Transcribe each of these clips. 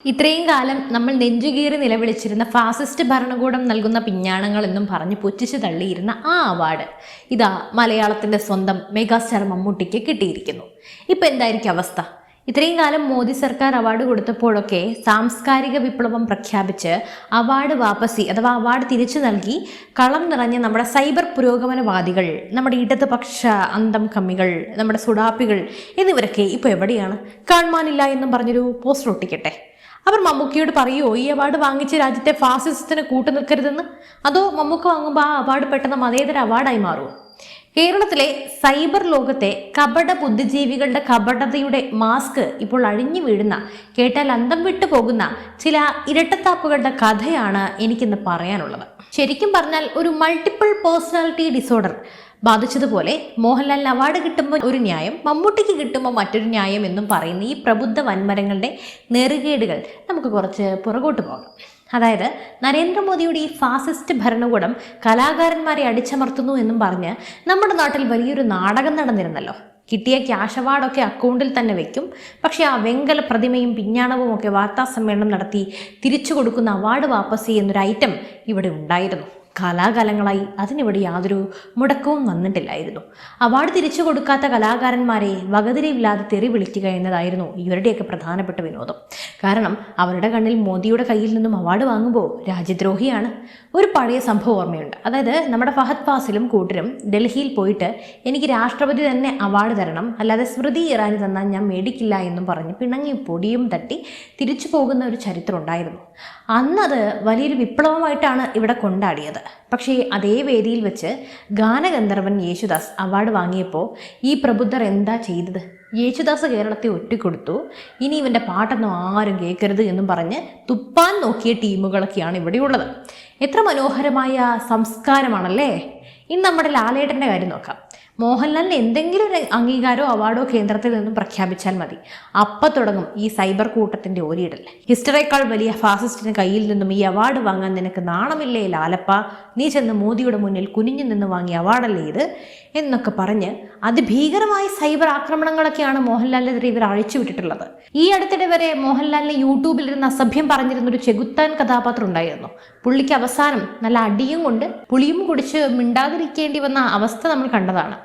ഇത്രയും കാലം നമ്മൾ നെഞ്ചുകീറി നിലവിളിച്ചിരുന്ന ഫാസിസ്റ്റ് ഭരണകൂടം നൽകുന്ന പിഞ്ഞാണങ്ങൾ എന്നും പറഞ്ഞ് പുച്ഛിച്ചു തള്ളിയിരുന്ന ആ അവാർഡ് ഇതാ മലയാളത്തിന്റെ സ്വന്തം മെഗാസ്റ്റാർ മമ്മൂട്ടിക്ക് കിട്ടിയിരിക്കുന്നു. ഇപ്പൊ എന്തായിരിക്കും അവസ്ഥ? ഇത്രയും കാലം മോദി സർക്കാർ അവാർഡ് കൊടുത്തപ്പോഴൊക്കെ സാംസ്കാരിക വിപ്ലവം പ്രഖ്യാപിച്ച് അവാർഡ് വാപസി അഥവാ അവാർഡ് തിരിച്ചു നൽകി കളം നിറഞ്ഞ നമ്മുടെ സൈബർ പുരോഗമനവാദികൾ, നമ്മുടെ ഇടതുപക്ഷ അന്തം കമ്മികൾ, നമ്മുടെ സുഡാപ്പികൾ എന്നിവരൊക്കെ ഇപ്പോൾ എവിടെയാണ്? കാണുവാനില്ല എന്നും പറഞ്ഞൊരു പോസ്റ്റർ ഒട്ടിക്കട്ടെ. അവർ മമ്മൂക്കിയോട് പറയുമോ ഈ അവാർഡ് വാങ്ങിച്ച് രാജ്യത്തെ ഫാസിസത്തിന് കൂട്ടു നിൽക്കരുതെന്ന്? അതോ മമ്മൂക്ക വാങ്ങുമ്പോൾ ആ അവാർഡ് പെട്ടെന്ന് മതേതര അവാർഡായി മാറുമോ? കേരളത്തിലെ സൈബർ ലോകത്തെ കപട ബുദ്ധിജീവികളുടെ കപടതയുടെ മാസ്ക് ഇപ്പോൾ അഴിഞ്ഞു വീഴുന്ന, കേട്ടാൽ അന്തം വിട്ടു പോകുന്ന ചില ഇരട്ടത്താപ്പുകളുടെ കഥയാണ് എനിക്കിന്ന് പറയാനുള്ളത്. ശരിക്കും പറഞ്ഞാൽ ഒരു മൾട്ടിപ്പിൾ പേഴ്സണാലിറ്റി ഡിസോർഡർ ബാധിച്ചതുപോലെ മോഹൻലാലിന് അവാർഡ് കിട്ടുമ്പോൾ ഒരു ന്യായം, മമ്മൂട്ടിക്ക് കിട്ടുമ്പോൾ മറ്റൊരു ന്യായം എന്നും പറയുന്ന ഈ പ്രബുദ്ധ വൻമരങ്ങളുടെ നെറുകേടുകൾ നമുക്ക് കുറച്ച് പുറകോട്ട് പോകാം. അതായത് നരേന്ദ്രമോദിയുടെ ഈ ഫാസിസ്റ്റ് ഭരണകൂടം കലാകാരന്മാരെ അടിച്ചമർത്തുന്നു എന്നും പറഞ്ഞ് നമ്മുടെ നാട്ടിൽ വലിയൊരു നാടകം നടന്നിരുന്നല്ലോ. കിട്ടിയ ക്യാഷ് അവാർഡൊക്കെ അക്കൗണ്ടിൽ തന്നെ വെക്കും, പക്ഷേ ആ വെങ്കല പ്രതിമയും പിഞ്ഞാണവും ഒക്കെ വാർത്താ സമ്മേളനം നടത്തി തിരിച്ചു കൊടുക്കുന്ന അവാർഡ് വാപ്പസി എന്നൊരു ഐറ്റം ഇവിടെ ഉണ്ടായിരുന്നു. കാലാകാലങ്ങളായി അതിനിവിടെ യാതൊരു മുടക്കവും വന്നിട്ടില്ലായിരുന്നു. അവാർഡ് തിരിച്ചു കൊടുക്കാത്ത കലാകാരന്മാരെ വകതിരിവില്ലാതെ തെറി വിളിക്കുക എന്നതായിരുന്നു ഇവരുടെയൊക്കെ പ്രധാനപ്പെട്ട വിനോദം. കാരണം അവരുടെ കണ്ണിൽ മോദിയുടെ കയ്യിൽ നിന്നും അവാർഡ് വാങ്ങുമ്പോൾ രാജ്യദ്രോഹിയാണ്. ഒരു പഴയ സംഭവം ഓർമ്മയുണ്ട്. അതായത് നമ്മുടെ ഫഹദ് ഫാസിലും കൂട്ടരും ഡൽഹിയിൽ പോയിട്ട് എനിക്ക് രാഷ്ട്രപതി തന്നെ അവാർഡ് തരണം, അല്ലാതെ സ്മൃതി ഇറാനി തന്നാൽ ഞാൻ മേടിക്കില്ല എന്നും പറഞ്ഞ് പിണങ്ങി പൊടിയും തട്ടി തിരിച്ചു പോകുന്ന ഒരു ചരിത്രം ഉണ്ടായിരുന്നു. അന്നത് വലിയൊരു വിപ്ലവമായിട്ടാണ് ഇവിടെ കൊണ്ടാടിയത്. പക്ഷേ അതേ വേദിയിൽ വെച്ച് ഗാനഗന്ധർവൻ യേശുദാസ് അവാർഡ് വാങ്ങിയപ്പോൾ ഈ പ്രബുദ്ധർ എന്താ ചെയ്തത്? യേശുദാസ് കേരളത്തെ ഒറ്റിക്കൊടുത്തു, ഇനി ഇവൻ്റെ പാട്ടൊന്നും ആരും കേൾക്കരുത് എന്നും പറഞ്ഞ് തുപ്പാൻ നോക്കിയ ടീമുകളൊക്കെയാണ് ഇവിടെയുള്ളത്. എത്ര മനോഹരമായ സംസ്കാരമാണല്ലേ. ഇനി നമ്മുടെ ലാലേട്ടൻ്റെ കാര്യം നോക്കാം. മോഹൻലാലിന് എന്തെങ്കിലും ഒരു അംഗീകാരമോ അവാർഡോ കേന്ദ്രത്തിൽ നിന്നും പ്രഖ്യാപിച്ചാൽ മതി, അപ്പം തുടങ്ങും ഈ സൈബർ കൂട്ടത്തിൻ്റെ ഓരിയിടൽ. ഹിസ്റ്ററേക്കാൾ വലിയ ഫാസിസ്റ്റിന് കയ്യിൽ നിന്നും ഈ അവാർഡ് വാങ്ങാൻ നിനക്ക് നാണമില്ലേ ലാലപ്പ? നീ ചെന്ന് മോദിയുടെ മുന്നിൽ കുനിഞ്ഞു നിന്ന് വാങ്ങിയ അവാർഡല്ലേ ഇത് എന്നൊക്കെ പറഞ്ഞ് അതിഭീകരമായ സൈബർ ആക്രമണങ്ങളൊക്കെയാണ് മോഹൻലാലിനെതിരെ ഇവർ അഴിച്ചുവിട്ടിട്ടുള്ളത്. ഈ അടുത്തിടെ വരെ മോഹൻലാലിനെ യൂട്യൂബിലിരുന്ന് അസഭ്യം പറഞ്ഞിരുന്നൊരു ചെകുത്താൻ കഥാപാത്രം ഉണ്ടായിരുന്നു. പുള്ളിക്ക് അവസാനം നല്ല അടിയും കൊണ്ട് പുളിയും കുടിച്ച് മിണ്ടാതിരിക്കേണ്ടി വന്ന അവസ്ഥ നമ്മൾ കണ്ടതാണ്.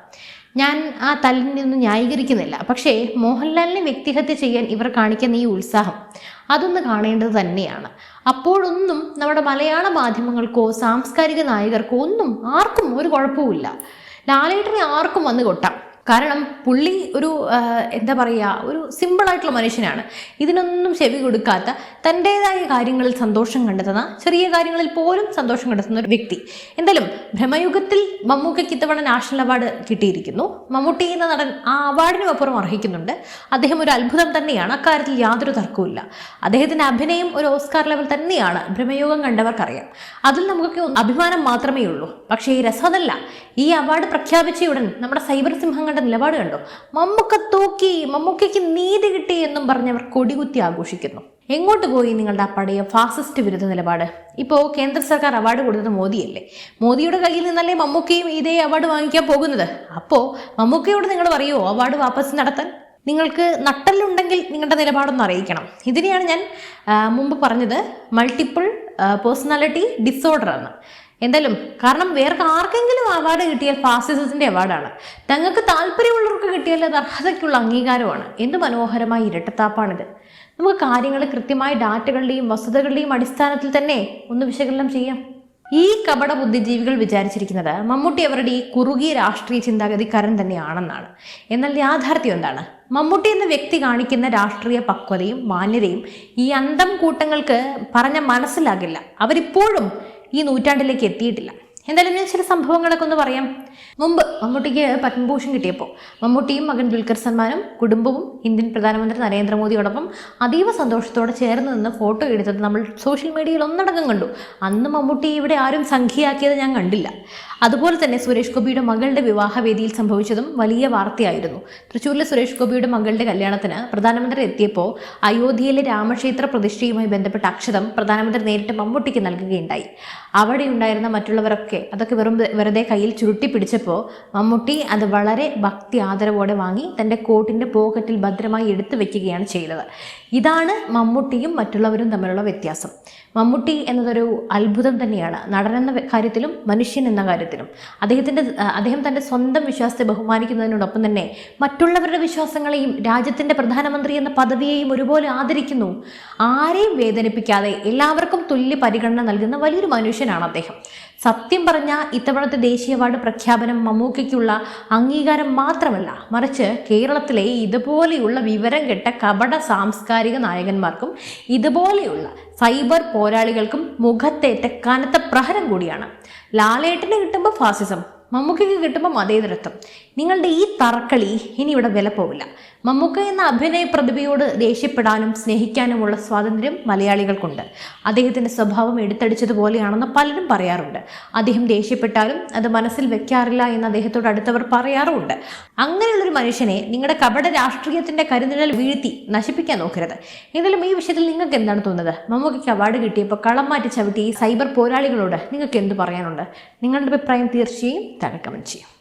ഞാൻ ആ തല്ലിനൊന്നും ന്യായീകരിക്കുന്നില്ല, പക്ഷേ മോഹൻലാലിനെ വ്യക്തിഹത്യ ചെയ്യാൻ ഇവർ കാണിക്കുന്ന ഈ ഉത്സാഹം അതൊന്ന് കാണേണ്ടത് തന്നെയാണ്. അപ്പോഴൊന്നും നമ്മുടെ മലയാള മാധ്യമങ്ങൾക്കോ സാംസ്കാരിക നായകർക്കോ ഒന്നും ആർക്കും ഒരു കുഴപ്പവുമില്ല. ലാലേട്ടനെ ആർക്കും വന്ന് കൊട്ടാം. കാരണം പുള്ളി ഒരു എന്താ പറയുക, ഒരു സിമ്പിളായിട്ടുള്ള മനുഷ്യനാണ്. ഇതിനൊന്നും ചെവി കൊടുക്കാത്ത, തൻ്റേതായ കാര്യങ്ങളിൽ സന്തോഷം കണ്ടെത്തുന്ന, ചെറിയ കാര്യങ്ങളിൽ പോലും സന്തോഷം കണ്ടെത്തുന്ന ഒരു വ്യക്തി. എന്തായാലും ഭ്രമയുഗത്തിൽ മമ്മൂക്കയ്ക്ക് ഇത്തവണ നാഷണൽ അവാർഡ് കിട്ടിയിരിക്കുന്നു. മമ്മൂട്ടി എന്ന നടൻ ആ അവാർഡിനും അപ്പുറം അർഹിക്കുന്നുണ്ട്. അദ്ദേഹം ഒരു അത്ഭുതം തന്നെയാണ്, അക്കാര്യത്തിൽ യാതൊരു തർക്കവുമില്ല. അദ്ദേഹത്തിൻ്റെ അഭിനയം ഒരു ഓസ്കാർ ലെവൽ തന്നെയാണ്, ഭ്രമയുഗം കണ്ടവർക്കറിയാം. അതിൽ നമുക്കൊക്കെ അഭിമാനം മാത്രമേ ഉള്ളൂ. പക്ഷേ ഈ രസമല്ല, ഈ അവാർഡ് പ്രഖ്യാപിച്ചയുടൻ നമ്മുടെ സൈബർ സിംഹങ്ങൾ നിലപാട് കണ്ടോ? മമ്മൂക്ക തൂക്കി, മമ്മൂക്കയ്ക്ക് നീതി കിട്ടി എന്നും പറഞ്ഞവർ കൊടികുത്തി ആഘോഷിക്കുന്നു. എങ്ങോട്ട് പോയി നിങ്ങളുടെ ആ പഴയ ഫാസിസ്റ്റ് വിരുദ്ധ നിലപാട്? ഇപ്പോൾ കേന്ദ്ര സർക്കാർ അവാർഡ് കൊടുത്തത് മോദിയല്ലേ? മോദിയുടെ കയ്യിൽ നിന്നല്ലേ മമ്മൂക്കയും ഇതേ അവാർഡ് വാങ്ങിക്കാൻ പോകുന്നത്. അപ്പോൾ മമ്മൂക്കയോട് നിങ്ങൾ പറയുമോ അവാർഡ് വാപ്പസ് നടത്താൻ? നിങ്ങൾക്ക് നട്ടലുണ്ടെങ്കിൽ നിങ്ങളുടെ നിലപാടൊന്ന് അറിയിക്കണം. ഇതിനെയാണ് ഞാൻ മുമ്പ് പറഞ്ഞത് മൾട്ടിപ്പിൾ പേഴ്സണാലിറ്റി ഡിസോർഡർ ആണ്. എന്തായാലും കാരണം വേറെ ആർക്കെങ്കിലും അവാർഡ് കിട്ടിയാൽ ഫാസിസത്തിന്റെ അവാർഡാണ്, തങ്ങൾക്ക് താല്പര്യമുള്ളവർക്ക് കിട്ടിയാൽ അത് അർഹതയ്ക്കുള്ള അംഗീകാരമാണ്. എന്ത് മനോഹരമായ ഇരട്ടത്താപ്പാണിത്. നമുക്ക് കാര്യങ്ങൾ കൃത്യമായ ഡാറ്റകളുടെയും വസ്തുതകളുടെയും അടിസ്ഥാനത്തിൽ തന്നെ ഒന്ന് വിശകലനം ചെയ്യാം. ഈ കപട ബുദ്ധിജീവികൾ വിചാരിച്ചിരിക്കുന്നത് മമ്മൂട്ടി അവരുടെ ഈ കുറുകിയ രാഷ്ട്രീയ ചിന്താഗതിക്കാരൻ തന്നെയാണെന്നാണ്. എന്നാൽ യാഥാർത്ഥ്യം എന്താണ്? മമ്മൂട്ടി എന്ന വ്യക്തി കാണിക്കുന്ന രാഷ്ട്രീയ പക്വതയും മാന്യതയും ഈ അന്തം കൂട്ടങ്ങൾക്ക് പറഞ്ഞ മനസ്സിലാകില്ല. അവരിപ്പോഴും ഈ നൂറ്റാണ്ടിലേക്ക് എത്തിയിട്ടില്ല. എന്തായാലും ഞാൻ ചില സംഭവങ്ങളൊക്കെ ഒന്ന് പറയാം. മുമ്പ് മമ്മൂട്ടിക്ക് പത്മഭൂഷൺ കിട്ടിയപ്പോൾ മമ്മൂട്ടിയും മകൻ ദുൽഖർ സൽമാനും കുടുംബവും ഇന്ത്യൻ പ്രധാനമന്ത്രി നരേന്ദ്രമോദിയോടൊപ്പം അതീവ സന്തോഷത്തോടെ ചേർന്ന് നിന്ന് ഫോട്ടോ എടുത്തത് നമ്മൾ സോഷ്യൽ മീഡിയയിൽ ഒന്നടങ്കം കണ്ടു. അന്ന് മമ്മൂട്ടി ഇവിടെ ആരും സംഖ്യയാക്കിയത് ഞാൻ കണ്ടില്ല. അതുപോലെ തന്നെ സുരേഷ് ഗോപിയുടെ മകളുടെ വിവാഹവേദിയിൽ സംഭവിച്ചതും വലിയ വാർത്തയായിരുന്നു. തൃശ്ശൂരിലെ സുരേഷ് ഗോപിയുടെ മകളുടെ കല്യാണത്തിന് പ്രധാനമന്ത്രി എത്തിയപ്പോൾ അയോധ്യയിലെ രാമക്ഷേത്ര പ്രതിഷ്ഠയുമായി ബന്ധപ്പെട്ട അക്ഷതം പ്രധാനമന്ത്രി നേരിട്ട് മമ്മൂട്ടിക്ക് നൽകുകയുണ്ടായി. അവിടെ ഉണ്ടായിരുന്ന മറ്റുള്ളവരൊക്കെ ആളുകളൊക്കെ അതൊക്കെ വെറുതെ കയ്യിൽ ചുരുട്ടി പിടിച്ചപ്പോൾ മമ്മൂട്ടി അത് വളരെ ഭക്തി ആദരവോടെ വാങ്ങി തൻ്റെ കോട്ടിൻ്റെ പോക്കറ്റിൽ ഭദ്രമായി എടുത്തു വെക്കുകയാണ് ചെയ്തത്. ഇതാണ് മമ്മൂട്ടിയും മറ്റുള്ളവരും തമ്മിലുള്ള വ്യത്യാസം. മമ്മൂട്ടി എന്നതൊരു അത്ഭുതം തന്നെയാണ്, നടനെന്ന കാര്യത്തിലും മനുഷ്യൻ എന്ന കാര്യത്തിലും. അദ്ദേഹം തൻ്റെ സ്വന്തം വിശ്വാസത്തെ ബഹുമാനിക്കുന്നതിനോടൊപ്പം തന്നെ മറ്റുള്ളവരുടെ വിശ്വാസങ്ങളെയും രാജ്യത്തിൻ്റെ പ്രധാനമന്ത്രി എന്ന പദവിയെയും ഒരുപോലെ ആദരിക്കുന്നു. ആരെയും വേദനിപ്പിക്കാതെ എല്ലാവർക്കും തുല്യ പരിഗണന നൽകുന്ന വലിയൊരു മനുഷ്യനാണ് അദ്ദേഹം. സത്യം പറഞ്ഞാൽ ഇത്തവണത്തെ ദേശീയ അവാർഡ് പ്രഖ്യാപനം മമ്മൂക്കയ്ക്കുള്ള അംഗീകാരം മാത്രമല്ല, മറിച്ച് കേരളത്തിലെ ഇതുപോലെയുള്ള വിവരം കെട്ട കപട സാംസ്കാരിക നായകന്മാർക്കും ഇതുപോലെയുള്ള സൈബർ പോരാളികൾക്കും മുഖത്തേറ്റ കനത്ത പ്രഹരം കൂടിയാണ്. ലാലേട്ടന് കിട്ടുമ്പോൾ ഫാസിസം, മമ്മൂക്കയ്ക്ക് കിട്ടുമ്പോൾ മതേതരത്വം. നിങ്ങളുടെ ഈ തറക്കളി ഇനി ഇവിടെ വില പോവില്ല. മമ്മൂക്ക എന്ന അഭിനയ പ്രതിഭയോട് ദേഷ്യപ്പെടാനും സ്നേഹിക്കാനുമുള്ള സ്വാതന്ത്ര്യം മലയാളികൾക്കുണ്ട്. അദ്ദേഹത്തിൻ്റെ സ്വഭാവം എടുത്തടിച്ചതുപോലെയാണെന്ന് പലരും പറയാറുണ്ട്. അദ്ദേഹം ദേഷ്യപ്പെട്ടാലും അത് മനസ്സിൽ വെക്കാറില്ല എന്ന് അദ്ദേഹത്തോട് അടുത്തവർ പറയാറുമുണ്ട്. അങ്ങനെയുള്ളൊരു മനുഷ്യനെ നിങ്ങളുടെ കപട രാഷ്ട്രീയത്തിൻ്റെ കരുനിഴൽ വീഴ്ത്തി നശിപ്പിക്കാൻ നോക്കരുത്. ഏതായാലും ഈ വിഷയത്തിൽ നിങ്ങൾക്ക് എന്താണ് തോന്നുന്നത്? മമ്മൂക്കയ്ക്ക് അവാർഡ് കിട്ടിയപ്പോൾ കളം മാറ്റി ചവിട്ടി ഈ സൈബർ പോരാളികളോട് നിങ്ങൾക്ക് എന്ത് പറയാനുണ്ട്? നിങ്ങളുടെ അഭിപ്രായം തീർച്ചയായും താഴെ കമൻറ്റ് ചെയ്യും.